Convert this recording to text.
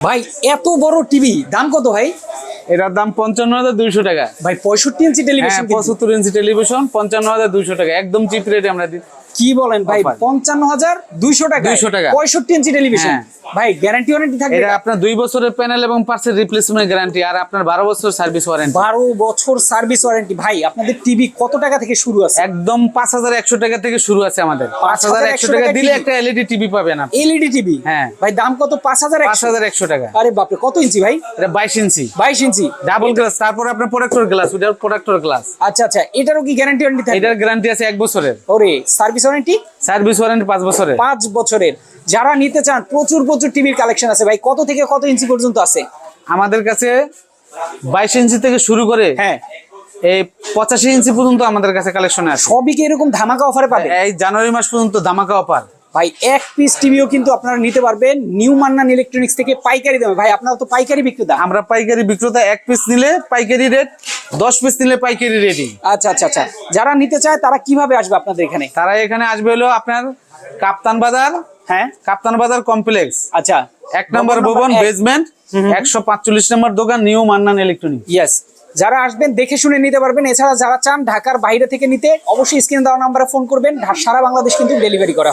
ভাই এত বড় টিভি দাম কত ভাই? এটার দাম ৫৫,২০০ টাকা। ভাই 65 ইঞ্চি টেলিভিশন, ৭৫ ইঞ্চি টেলিভিশন ৫৫,২০০ টাকা, একদম চিপ রেটে আমরা দিই। কি বলেন ভাই? 55,200 টাকা, 200 টাকা 65 ইঞ্চি টেলিভিশন। ভাই গ্যারান্টি ওয়ারেন্টি থাকবে? এটা আপনার ২ বছরের প্যানেল এবং পার্টসের রিপ্লেসমেন্ট গ্যারান্টি, আর আপনার ১২ বছর সার্ভিস ওয়ারেন্টি। 12 বছর সার্ভিস ওয়ারেন্টি। ভাই আপনাদের টিভি কত টাকা থেকে শুরু আছে? একদম ৫,১০০ টাকা থেকে শুরু আছে আমাদের। ৫,১০০ টাকা দিলে একটা এলইডি টিভি পাবেন আপনি। LED TV? হ্যাঁ ভাই দাম কত? ৫,১০০ টাকা। আরে বাপরে, কত ইঞ্চি ভাই? এটা ২২ ইঞ্চি, 22 ইঞ্চি ডাবল গ্লাস। তারপর আপনার প্রোটেক্টর গ্লাস, ওটার প্রোটেক্টর গ্লাস। আচ্ছা আচ্ছা, এটারও কি গ্যারান্টি ওয়ারেন্টি থাকে? এটার গ্যারান্টি আছে ১ বছরের। ওরে, সার্ভিস ওয়ারেন্টি? সার্ভিস ওয়ারেন্টি ৫ বছরের। 5 বছরের। যারা নিতে চান, প্রচুর প্রচুর টিভির কালেকশন আছে ভাই। কত থেকে কত ইঞ্চি পর্যন্ত আছে আমাদের কাছে? ২২ ইঞ্চি থেকে শুরু করে হ্যাঁ এই ৮৫ ইঞ্চি পর্যন্ত আমাদের কাছে কালেকশনে আছে। সবই কি এরকম ধামাকা অফারে পাবে? এই জানুয়ারি মাস পর্যন্ত ধামাকা অফার। ভাই এক পিস টিভিও কিন্তু আপনারা নিতে পারবেন নিউ মান্নান ইলেকট্রনিক্স থেকে পাইকারি দামে। ভাই আপনারা তো পাইকারি বিক্রেতা। আমরা পাইকারি বিক্রেতা, ১ পিস নিলে পাইকারি রেট, ১০ পিস নিলে পাইকারি রেটই। আচ্ছা আচ্ছা আচ্ছা, যারা নিতে চায় তারা কিভাবে আসবে আপনাদের এখানে? তারা এখানে আসবে হলো আপনার কাপ্তান বাজার। হ্যাঁ, কাপ্তান বাজার কমপ্লেক্স, আচ্ছা ১ নম্বর ভবন, বেসমেন্ট, ১৪৫ নম্বর দোকান, নিউ মান্নান ইলেকট্রনিক্স। ইয়েস, যারা আসবেন দেখে শুনে নিতে পারবেন। এছাড়া যারা চান ঢাকার বাইরে থেকে নিতে, অবশ্যই স্ক্রিনে দেওয়া নাম্বারে ফোন করবেন। সারা বাংলাদেশ কিন্তু ডেলিভারি করা হয়।